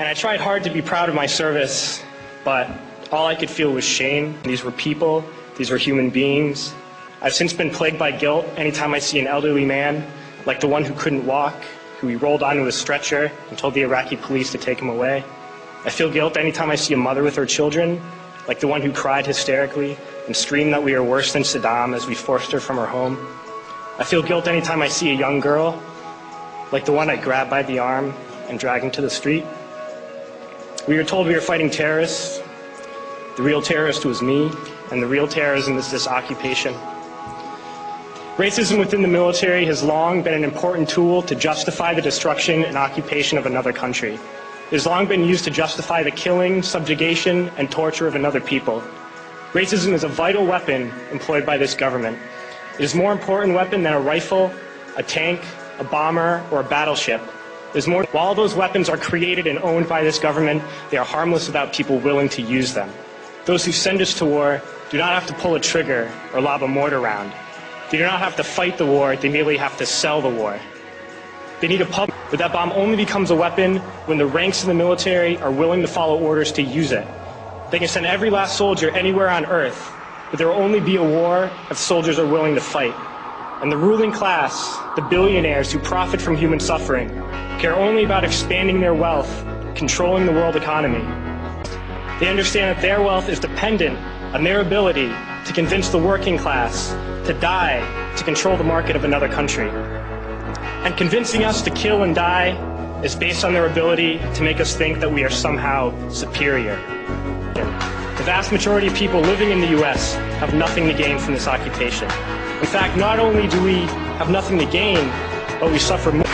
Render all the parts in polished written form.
And I tried hard to be proud of my service, but all I could feel was shame. These were people, these were human beings. I've since been plagued by guilt anytime I see an elderly man, like the one who couldn't walk, who we rolled onto a stretcher and told the Iraqi police to take him away. I feel guilt anytime I see a mother with her children, like the one who cried hysterically and screamed that we are worse than Saddam as we forced her from her home. I feel guilt anytime I see a young girl, like the one I grabbed by the arm and dragged into the street. We were told we were fighting terrorists. The real terrorist was me, and the real terrorism is this occupation. Racism within the military has long been an important tool to justify the destruction and occupation of another country. It has long been used to justify the killing, subjugation, and torture of another people. Racism is a vital weapon employed by this government. It is a more important weapon than a rifle, a tank, a bomber, or a battleship. While those weapons are created and owned by this government, they are harmless without people willing to use them. Those who send us to war do not have to pull a trigger or lob a mortar round. They do not have to fight the war, they merely have to sell the war. They need a public, but that bomb only becomes a weapon when the ranks of the military are willing to follow orders to use it. They can send every last soldier anywhere on earth, but there will only be a war if soldiers are willing to fight. And the ruling class, the billionaires who profit from human suffering, care only about expanding their wealth, controlling the world economy. They understand that their wealth is dependent on their ability to convince the working class to die to control the market of another country. And convincing us to kill and die is based on their ability to make us think that we are somehow superior. The vast majority of people living in the U.S. have nothing to gain from this occupation. In fact, not only do we have nothing to gain, but we suffer more.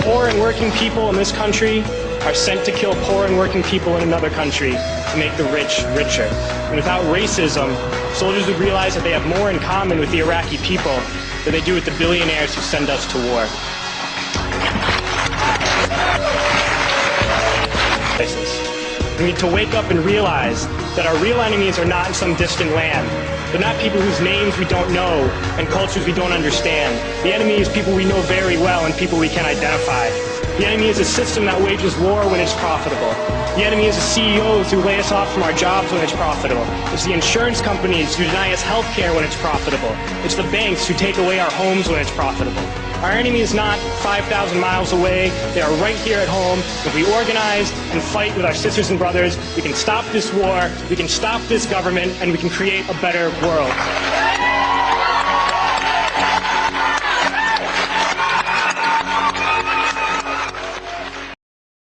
Poor and working people in this country are sent to kill poor and working people in another country to make the rich richer. And without racism, soldiers would realize that they have more in common with the Iraqi people than they do with the billionaires who send us to war. We need to wake up and realize that our real enemies are not in some distant land. They're not people whose names we don't know and cultures we don't understand. The enemy is people we know very well and people we can identify. The enemy is a system that wages war when it's profitable. The enemy is the CEOs who lay us off from our jobs when it's profitable. It's the insurance companies who deny us health care when it's profitable. It's the banks who take away our homes when it's profitable. Our enemy is not 5,000 miles away. They are right here at home. If we organize and fight with our sisters and brothers, we can stop this war, we can stop this government, and we can create a better world.